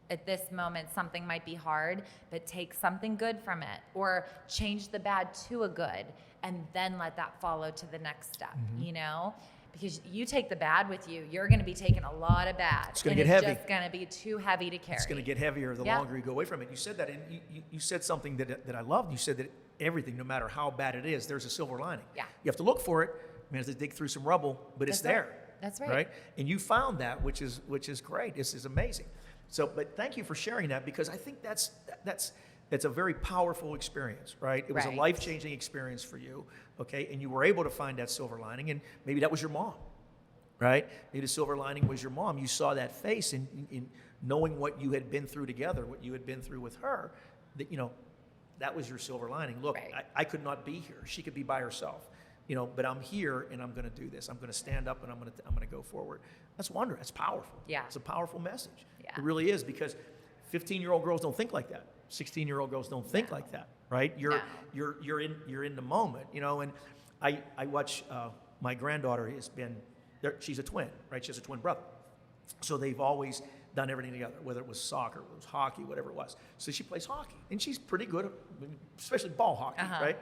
at this moment something might be hard, but take something good from it, or change the bad to a good, and then let that follow to the next step, you know? Because you take the bad with you, you're going to be taking a lot of bad. It's going to get heavy. It's just going to be too heavy to carry. It's going to get heavier the longer you go away from it. You said that, and you said something that I loved. You said that everything, no matter how bad it is, there's a silver lining. Yeah. You have to look for it. You have to dig through some rubble, but it's there. That's right. Right? And you found that, which is great. This is amazing. So, but thank you for sharing that, because I think that's a very powerful experience, right? It was a life-changing experience for you, okay? And you were able to find that silver lining, and maybe that was your mom, right? Maybe the silver lining was your mom. You saw that face in knowing what you had been through together, what you had been through with her, that, you know, that was your silver lining. Look, I could not be here. She could be by herself, you know, but I'm here and I'm going to do this. I'm going to stand up and I'm going to go forward. That's wonderful. That's powerful. Yeah. It's a powerful message. Yeah. It really is, because 15-year-old girls don't think like that. 16-year-old girls don't think like that, right? You're in the moment, you know. And I watch my granddaughter has been there. She's a twin, right? She has a twin brother, so they've always done everything together, whether it was soccer, it was hockey, whatever it was. So she plays hockey, and she's pretty good, especially ball hockey, right?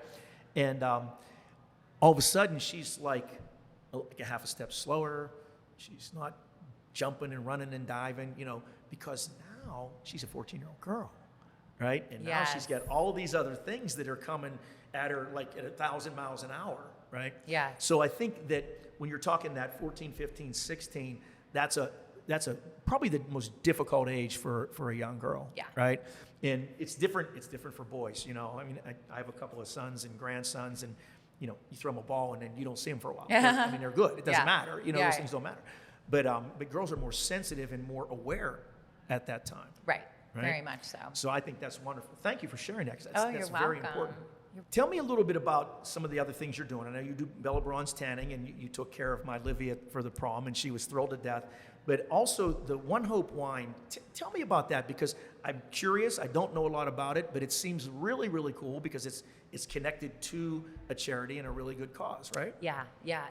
And all of a sudden, she's like a half a step slower. She's not jumping and running and diving, you know, because now she's a 14-year-old girl, right? And now she's got all of these other things that are coming at her like at 1,000 miles an hour, right? Yeah. So I think that when you're talking that 14, 15, 16, that's probably the most difficult age for a young girl, right? And it's different for boys, you know. I mean, I have a couple of sons and grandsons, and you know, you throw them a ball and then you don't see them for a while. I mean, they're good. It doesn't matter. You know, those things don't matter. But girls are more sensitive and more aware at that time. Right. Very much so. So I think that's wonderful. Thank you for sharing that, because that's you're very welcome. important. Tell me a little bit about some of the other things you're doing. I know you do Bella Bronze tanning, and you took care of my Livia for the prom, and she was thrilled to death. But also the ONEHOPE Wine. Tell me about that, because I'm curious. I don't know a lot about it, but it seems really, really cool, because it's connected to a charity and a really good cause, right? Yeah,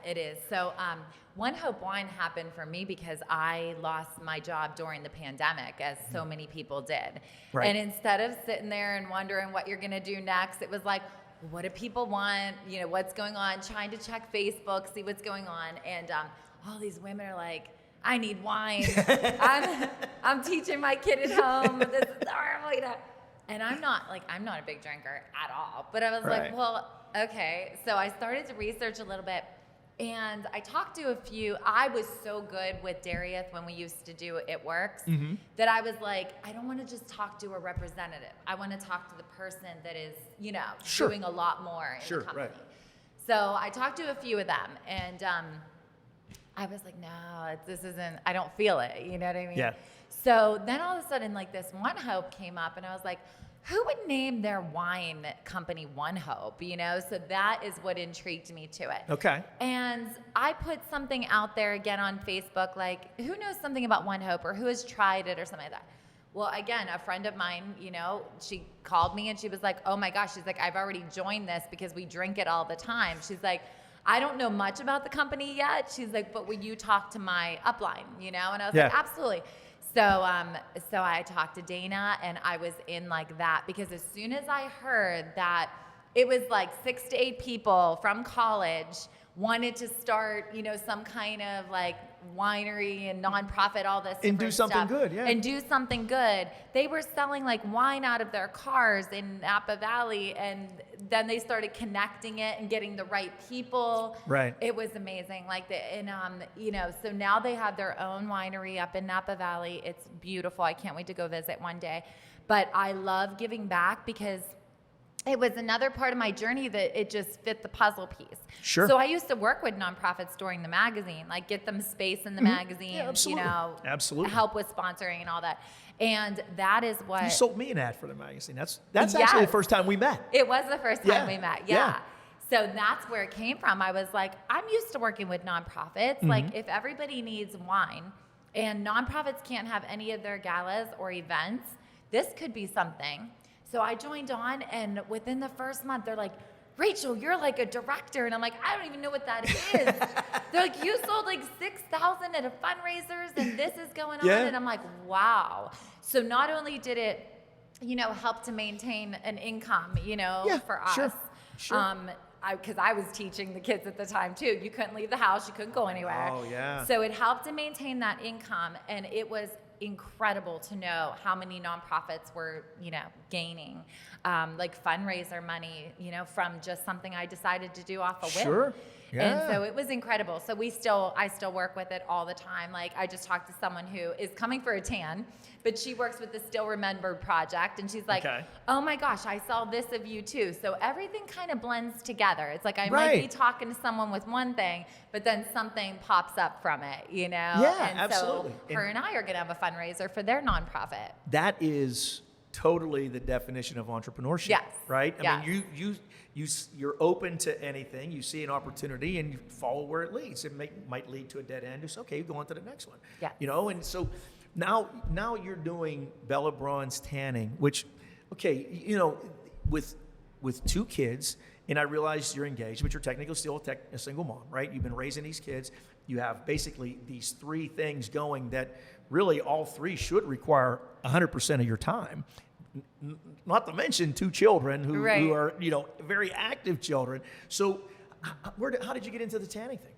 it is. So ONEHOPE Wine happened for me because I lost my job during the pandemic, as so many people did. Right. And instead of sitting there and wondering what you're going to do next, it was like, what do people want? You know, what's going on? Trying to check Facebook, see what's going on. And all these women are like, I need wine. I'm teaching my kid at home. This is horrible, you know. And I'm not a big drinker at all. But I was like, well, okay. So I started to research a little bit, and I talked to a few. I was so good with Darius when we used to do It Works that I was like, I don't want to just talk to a representative. I want to talk to the person that is, you know, doing a lot more in the company. So I talked to a few of them, and I was like, no, this isn't, I don't feel it. You know what I mean? Yeah. So then all of a sudden, like, this ONEHOPE came up, and I was like, who would name their wine company ONEHOPE? You know, so that is what intrigued me to it. Okay. And I put something out there again on Facebook, like, who knows something about ONEHOPE, or who has tried it, or something like that. Well, again, a friend of mine, you know, she called me and she was like, oh my gosh, she's like, I've already joined this because we drink it all the time. She's like, I don't know much about the company yet. She's like, but will you talk to my upline, you know? And I was like, absolutely. So so I talked to Dana, and I was in like that, because as soon as I heard that it was like 6 to 8 people from college wanted to start, you know, some kind of like winery and nonprofit, all this and do something stuff, good, and do something good. They were selling like wine out of their cars in Napa Valley, and then they started connecting it and getting the right people. Right. It was amazing. Like you know, so now they have their own winery up in Napa Valley. It's beautiful. I can't wait to go visit one day. But I love giving back, because it was another part of my journey that it just fit the puzzle piece. Sure. So I used to work with nonprofits during the magazine, like get them space in the magazine, you know, help with sponsoring and all that. And that is what... You sold me an ad for the magazine. That's actually the first time we met. It was the first time we met, So that's where it came from. I was like, I'm used to working with nonprofits. Like, if everybody needs wine and nonprofits can't have any of their galas or events, this could be something. So I joined on, and within the first month, they're like, Rachel, you're like a director. And I'm like, I don't even know what that is. They're like, you sold like 6,000 at a fundraisers and this is going on. And I'm like, wow. So not only did it, help to maintain an income, for us. Sure. Because I was teaching the kids at the time too. You couldn't leave the house. You couldn't go anywhere. Oh, yeah. So it helped to maintain that income. And it was incredible to know how many nonprofits were, gaining like fundraiser money, from just something I decided to do off a whim. Sure. Yeah. And so it was incredible. So I still work with it all the time. Like I just talked to someone who is coming for a tan, but she works with the Still Remembered Project. And she's like, oh my gosh, I saw this of you too. So everything kind of blends together. It's like I might be talking to someone with one thing, but then something pops up from it, Yeah, and absolutely. So her and I are going to have a fundraiser for their nonprofit. That is totally the definition of entrepreneurship. Yes. Right? I mean, you're open to anything. You see an opportunity and you follow where it leads. It might lead to a dead end. Just okay, go on to the next one. Yeah. And so now you're doing Bella Bronze tanning, which, okay, with 2 kids, and I realize you're engaged, but you're technically still a single mom, right? You've been raising these kids. You have basically these 3 things going that really all 3 should require 100% of your time. Not to mention 2 children who are, very active children. So how did you get into the tanning thing?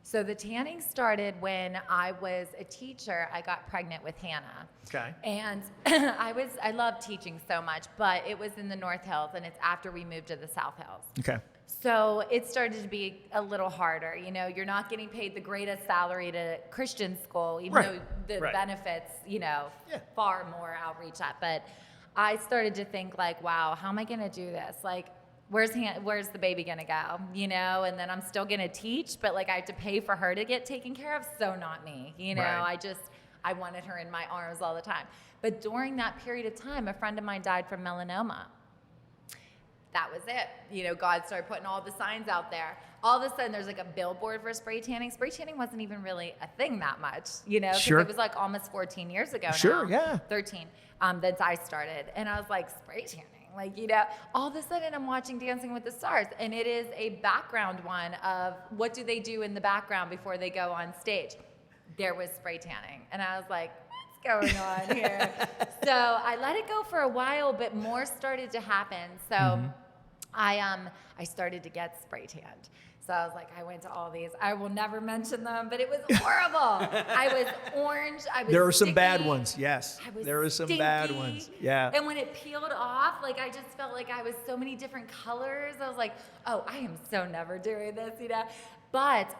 So the tanning started when I was a teacher. I got pregnant with Hannah. Okay. And I love teaching so much, but it was in the North Hills and it's after we moved to the South Hills. Okay. So it started to be a little harder. You're not getting paid the greatest salary at a Christian school, even though the benefits, far more outreach at. But I started to think like, wow, how am I going to do this? Like, where's the baby going to go? And then I'm still going to teach, but like I have to pay for her to get taken care of. So not me, I wanted her in my arms all the time. But during that period of time, a friend of mine died from melanoma. That was it. God started putting all the signs out there. All of a sudden, there's like a billboard for spray tanning. Spray tanning wasn't even really a thing that much, because it was like almost 14 years ago now. 13, since I started. And I was like, spray tanning? Like, all of a sudden I'm watching Dancing with the Stars, and it is a background one of what do they do in the background before they go on stage. There was spray tanning. And I was like, what's going on here? So I let it go for a while, but more started to happen. So I started to get spray tanned. So I was like, I went to all these. I will never mention them, but it was horrible. I was orange. I was There are some sticky. bad ones, yes. There are some bad ones, yeah. And when it peeled off, like I just felt like I was so many different colors. I was like, oh, I am so never doing this, But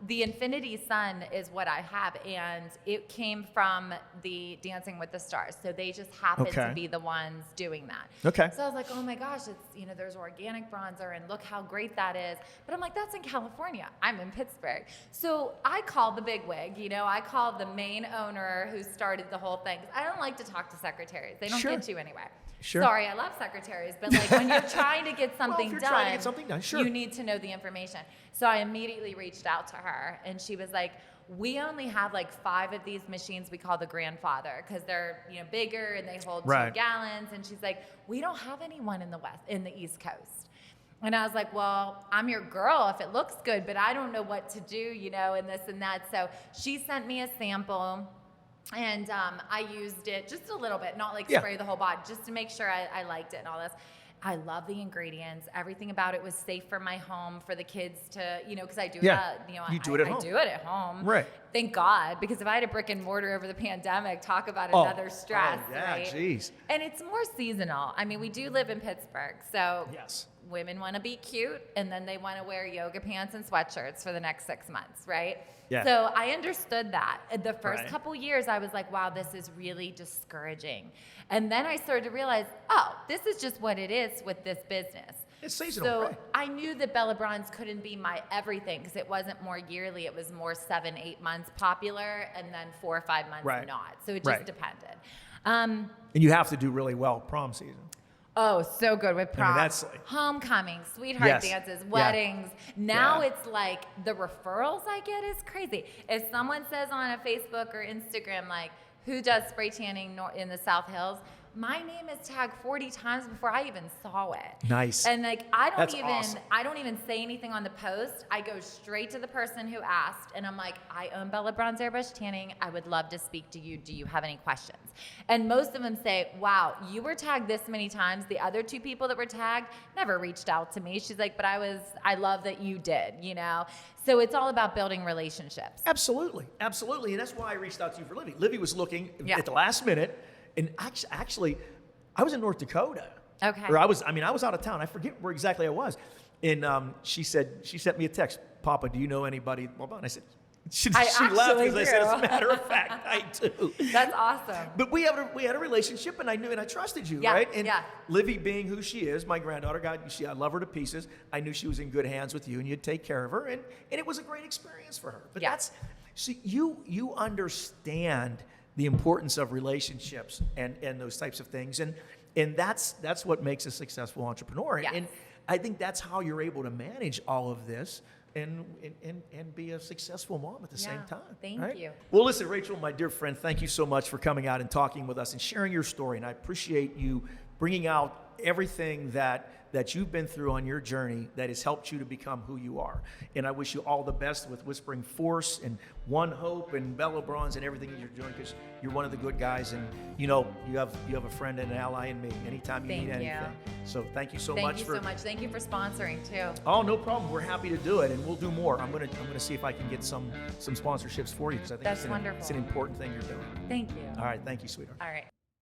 the Infinity Sun is what I have, and it came from the Dancing with the Stars. So they just happened to be the ones doing that. Okay. So I was like, oh my gosh, it's, there's organic bronzer, and look how great that is. But I'm like, that's in California. I'm in Pittsburgh. So I called the Big Wig, I called the main owner who started the whole thing. I don't like to talk to secretaries. They don't get you anywhere. Sure. Sorry, I love secretaries, but like when you're trying to get something done, sure. You need to know the information. So I immediately reached out to her, and she was like, we only have like 5 of these machines we call the grandfather because they're bigger and they hold 2 gallons. And she's like, we don't have anyone in the East Coast. And I was like, well, I'm your girl if it looks good, but I don't know what to do, and this and that. So she sent me a sample. And I used it just a little bit, not like spray the whole body, just to make sure I liked it and all this. I love the ingredients. Everything about it was safe for my home, for the kids to, because I do that. You do it at home. I do it at home. Right. Thank God, because if I had a brick and mortar over the pandemic, talk about another stress. Oh, yeah, right? Jeez. And it's more seasonal. I mean, we do live in Pittsburgh, so women want to be cute, and then they want to wear yoga pants and sweatshirts for the next 6 months, right? Yeah. So I understood that. The first couple years, I was like, wow, this is really discouraging. And then I started to realize, oh, this is just what it is with this business. It's seasonal, So I knew that Bella Bronze couldn't be my everything because it wasn't more yearly. It was more 7-8 months popular and then 4 or 5 months not. So it just depended. And you have to do really well prom season. Oh, so good with prom. That's like, homecoming, sweetheart dances, weddings. Now it's like the referrals I get is crazy. If someone says on a Facebook or Instagram, like, who does spray tanning in the South Hills? my name is tagged 40 times before I even saw it. Nice. And like, I That's awesome. don't even say anything on the post. I go straight to the person who asked, and I'm like, I own Bella Bronze Airbrush Tanning. I would love to speak to you. Do you have any questions? And most of them say, wow, you were tagged this many times. The other 2 people that were tagged never reached out to me. She's like, but I love that you did, you know? So it's all about building relationships. Absolutely. Absolutely. And that's why I reached out to you for Livy. Livy was looking Yeah. at the last minute. And actually, I was in North Dakota. Okay. Or I was out of town. I forget where exactly I was. And she sent me a text, Papa, do you know anybody? Blah, blah. And I said, she laughed because I said, as a matter of fact, I do. That's awesome. But we had a relationship, and I knew and I trusted you, Yeah, right? And yeah. Livy being who she is, my granddaughter, I love her to pieces. I knew she was in good hands with you, and you'd take care of her, and it was a great experience for her. But Yeah. you understand the importance of relationships and those types of things, and that's what makes a successful entrepreneur. Yes. And I think that's how you're able to manage all of this and be a successful mom at the same time. Thank right? you. Well, listen, Rachel, my dear friend, thank you so much for coming out and talking with us and sharing your story. And I appreciate you bringing out everything that you've been through on your journey that has helped you to become who you are. And I wish you all the best with Whispering Force and ONEHOPE and Bella Bronze and everything that you're doing, because you're one of the good guys, and you have a friend and an ally in me anytime you need anything. So thank you so much. Thank you so much. Thank you for sponsoring too. Oh, no problem. We're happy to do it, and we'll do more. I'm gonna see if I can get some sponsorships for you, because I think That's wonderful. It's an important thing you're doing. Thank you. All right, thank you, sweetheart. All right.